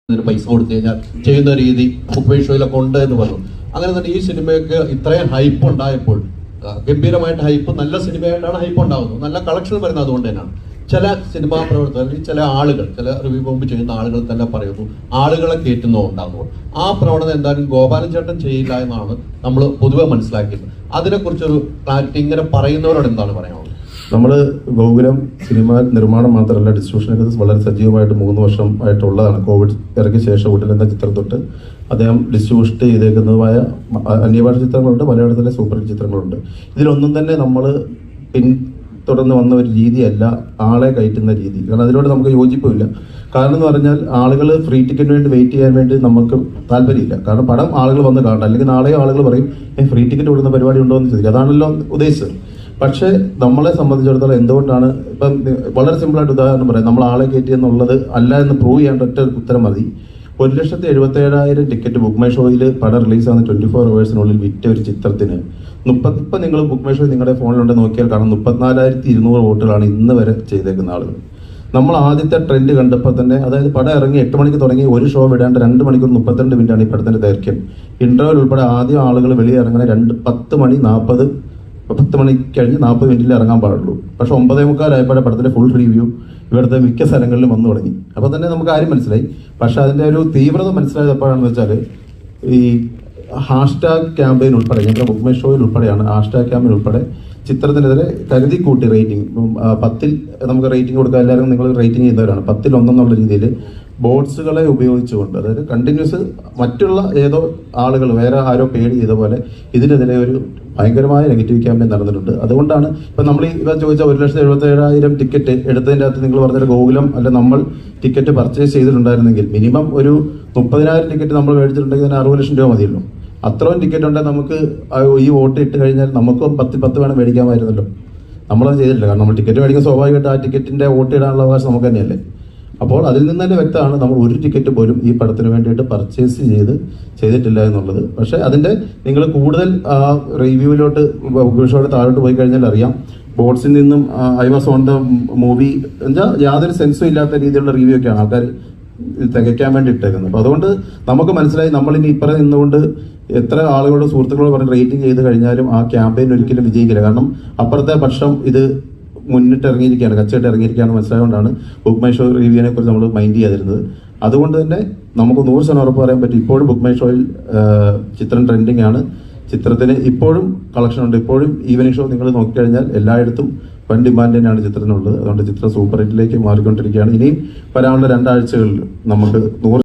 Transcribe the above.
പൈസ കൊടുത്തു കഴിഞ്ഞാൽ ചെയ്യുന്ന രീതി ബുക്ക് മൈ ഷോയിലൊക്കെ ഉണ്ട് എന്ന് പറഞ്ഞു. അങ്ങനെ തന്നെ ഈ സിനിമയ്ക്ക് ഇത്രയും ഹൈപ്പ് ഉണ്ടായപ്പോൾ, ഗംഭീരമായിട്ട് ഹൈപ്പ്, നല്ല സിനിമയായിട്ടാണ് ഹൈപ്പ് ഉണ്ടാകുന്നത്, നല്ല കളക്ഷൻ വരുന്നത് അതുകൊണ്ട് തന്നെയാണ്. ചില സിനിമാ പ്രവർത്തകർ അല്ലെങ്കിൽ ചില ആളുകൾ, ചില റിവ്യൂ ബോംബ് ചെയ്യുന്ന ആളുകൾ തന്നെ പറയുന്നു ആളുകളെ കയറ്റുന്നുണ്ടാകുന്നു. ആ പ്രവണത എന്തായാലും ഗോപാലൻ ചേട്ടൻ ചെയ്യില്ല എന്നാണ് നമ്മൾ പൊതുവെ മനസ്സിലാക്കിയത്. അതിനെക്കുറിച്ചൊരു ക്ലാരിറ്റി ഇങ്ങനെ പറയുന്നവരോട് എന്താണ് പറയാനുള്ളത്? നമ്മൾ ഗോകുലം സിനിമ നിർമ്മാണം മാത്രമല്ല, ഡിസ്ട്രിബ്യൂഷനൊക്കെ വളരെ സജീവമായിട്ട് 3 വർഷം ആയിട്ടുള്ളതാണ്. കോവിഡ് ഇറങ്ങിയ ശേഷം ഉടൻ എന്ന ചിത്രം തൊട്ട് അദ്ദേഹം ഡിസ്ട്രിബ്യൂഷൻ ചെയ്തേക്കുന്നതുമായ അന്യഭാഷ ചിത്രങ്ങളുണ്ട്, മലയാളത്തിലെ സൂപ്പർ ഹിറ്റ് ചിത്രങ്ങളുണ്ട്. ഇതിലൊന്നും തന്നെ നമ്മൾ പിന്തുടർന്ന് വന്ന ഒരു രീതിയല്ല ആളെ കയറ്റുന്ന രീതി. കാരണം അതിനോട് നമുക്ക് യോജിപ്പില്ല. കാരണം എന്ന് പറഞ്ഞാൽ ആളുകൾ ഫ്രീ ടിക്കറ്റിന് വേണ്ടി വെയിറ്റ് ചെയ്യാൻ വേണ്ടി നമുക്ക് താല്പര്യമില്ല. കാരണം പടം ആളുകൾ വന്ന് കാണണം, അല്ലെങ്കിൽ നാളെ ആളുകൾ പറയും ഫ്രീ ടിക്കറ്റ് കൊടുക്കുന്ന പരിപാടി ഉണ്ടോ എന്ന് ചോദിക്കുക. അതാണല്ലോ ഉദ്ദേശിച്ചത്. പക്ഷേ നമ്മളെ സംബന്ധിച്ചിടത്തോളം എന്തുകൊണ്ടാണ് ഇപ്പം വളരെ സിമ്പിളായിട്ട് ഉദാഹരണം പറയാം, നമ്മൾ ആളെ കയറ്റി എന്നുള്ളത് അല്ല എന്ന് പ്രൂവ് ചെയ്യേണ്ട ഒറ്റ ഉത്തരം മതി. 1,77,000 ടിക്കറ്റ് ബുക്ക് മൈ ഷോയിൽ പടം റിലീസാകുന്ന 24 അവേഴ്സിനുള്ളിൽ വിറ്റ ഒരു ചിത്രത്തിന് ഇപ്പം നിങ്ങൾ ബുക്ക് മൈ ഷോ നിങ്ങളുടെ ഫോണിലുണ്ട് നോക്കിയാൽ കാണാം 34,200 വോട്ടുകളാണ് ഇന്ന് വരെ ചെയ്തേക്കുന്ന ആളുകൾ. നമ്മൾ ആദ്യത്തെ ട്രെൻഡ് കണ്ടപ്പോൾ തന്നെ, അതായത് പടം ഇറങ്ങി 8 മണിക്ക് തുടങ്ങി ഒരു ഷോ വിടാണ്ട് 2 മണിക്കൂർ 32 മിനിറ്റാണ് ഈ പടത്തിന്റെ ദൈർഘ്യം. ഇന്റർവെൽ ഉൾപ്പെടെ ആദ്യം ആളുകൾ വെളിയിറങ്ങുന്ന 10 മണി കഴിഞ്ഞ് 40 മിനിറ്റിൽ ഇറങ്ങാൻ പാടുള്ളൂ. പക്ഷെ 9:45 പടത്തിന്റെ ഫുൾ റിവ്യൂ ഇവിടുത്തെ മിക്ക സ്ഥലങ്ങളിലും വന്നു തുടങ്ങി. അപ്പോൾ തന്നെ നമുക്ക് കാര്യം മനസ്സിലായി. പക്ഷെ അതിന്റെ ഒരു തീവ്രത മനസ്സിലായത് എപ്പോഴാണെന്ന് വെച്ചാൽ, ഈ ഹാഷ്ടാഗ് ക്യാമ്പയിൻ ഉൾപ്പെടെ, ഞങ്ങളുടെ ബുക്ക് മൈ ഷോയിൽ ഉൾപ്പെടെയാണ് ഹാഷ്ടാഗ് ക്യാമ്പയിൻ ഉൾപ്പെടെ ചിത്രത്തിനെതിരെ കരുതി കൂട്ടി റേറ്റിംഗ് 10ൽ നമുക്ക് റേറ്റിംഗ് കൊടുക്കുക. എല്ലാവരും നിങ്ങൾ റേറ്റിംഗ് ചെയ്യുന്നവരാണ്. 10ൽ 1 എന്നുള്ള രീതിയിൽ ബോട്ട്സുകളെ ഉപയോഗിച്ചുകൊണ്ട്, അതായത് കണ്ടിന്യൂസ് മറ്റുള്ള ഏതോ ആളുകൾ വേറെ ആരോ പേഡ് ചെയ്ത പോലെ ഇതിനെതിരെ ഒരു ഭയങ്കരമായ നെഗറ്റീവ് ക്യാമ്പയിൻ നടന്നിട്ടുണ്ട്. അതുകൊണ്ടാണ് ഇപ്പം നമ്മൾ ഇവ ചോദിച്ച 1,77,000 ടിക്കറ്റ് എടുത്തതിൻ്റെ അകത്ത് നിങ്ങൾ പറഞ്ഞ ഗോകുലം അല്ല നമ്മൾ ടിക്കറ്റ് പർച്ചേസ് ചെയ്തിട്ടുണ്ടായിരുന്നെങ്കിൽ മിനിമം ഒരു 30,000 ടിക്കറ്റ് നമ്മൾ മേടിച്ചിട്ടുണ്ടെങ്കിൽ തന്നെ 60 ലക്ഷം രൂപ മതിയല്ലോ. അത്രയും ടിക്കറ്റ് ഉണ്ടെങ്കിൽ നമുക്ക് ഈ വോട്ട് ഇട്ട് കഴിഞ്ഞാൽ നമുക്കും 10 വേണം മേടിക്കാമായിരുന്നല്ലോ. നമ്മളത് ചെയ്തിട്ടില്ല. കാരണം നമ്മൾ ടിക്കറ്റ് മേടിക്കാൻ സ്വാഭാവികമായിട്ട് ആ ടിക്കറ്റിന്റെ വോട്ട് ഇടാനുള്ള അവകാശം നമുക്ക് തന്നെയല്ലേ. അപ്പോൾ അതിൽ നിന്ന് തന്നെ വ്യക്തമാണ് നമ്മൾ ഒരു ടിക്കറ്റ് പോലും ഈ പടത്തിന് വേണ്ടിയിട്ട് പർച്ചേസ് ചെയ്തിട്ടില്ല എന്നുള്ളത്. പക്ഷേ അതിന്റെ നിങ്ങൾ കൂടുതൽ റിവ്യൂവിലോട്ട് ഷോയുടെ താഴോട്ട് പോയി കഴിഞ്ഞാൽ അറിയാം, ബോട്ട്സിൽ നിന്നും I was on the movie എന്താ യാതൊരു സെൻസും ഇല്ലാത്ത രീതിയിലുള്ള റിവ്യൂ ഒക്കെയാണ് ആൾക്കാർ തികയ്ക്കാൻ വേണ്ടി ഇട്ടേക്കുന്നത്. അപ്പോൾ അതുകൊണ്ട് നമുക്ക് മനസ്സിലായി നമ്മളിനി ഇപ്പുറം നിന്നുകൊണ്ട് എത്ര ആളുകളോട് സുഹൃത്തുക്കളോട് പറഞ്ഞ് റേറ്റിംഗ് ചെയ്ത് കഴിഞ്ഞാലും ആ ക്യാമ്പയിൻ ഒരിക്കലും വിജയിക്കില്ല. കാരണം അപ്പുറത്തെ പക്ഷം ഇത് മുന്നിട്ട് ഇറങ്ങിയിരിക്കുകയാണ്, കച്ചയായിട്ട് ഇറങ്ങിയിരിക്കുകയാണ്. മനസ്സിലായതുകൊണ്ടാണ് ബുക്ക് മൈ ഷോ റിവ്യൂവിനെ കുറിച്ച് നമ്മൾ മൈൻഡ് ചെയ്യാതിരുന്നത്. അതുകൊണ്ട് തന്നെ നമുക്ക് 100% ഉറപ്പ് പറയാൻ പറ്റും, ഇപ്പോഴും ബുക്ക് മൈ ഷോയിൽ ചിത്രം ട്രെൻഡിങ് ആണ്. ചിത്രത്തിന് ഇപ്പോഴും കളക്ഷൻ ഉണ്ട്. ഇപ്പോഴും ഈവനിങ് ഷോ നിങ്ങൾ നോക്കിക്കഴിഞ്ഞാൽ എല്ലായിടത്തും വൻ ഡിമാൻഡ് തന്നെയാണ് ചിത്രത്തിനുള്ളത്. അതുകൊണ്ട് ചിത്രം സൂപ്പർ ഹിറ്റിലേക്ക് മാറിക്കൊണ്ടിരിക്കുകയാണ്. ഇനിയും വരാനുള്ള 2 ആഴ്ചകളിൽ നമുക്ക് 100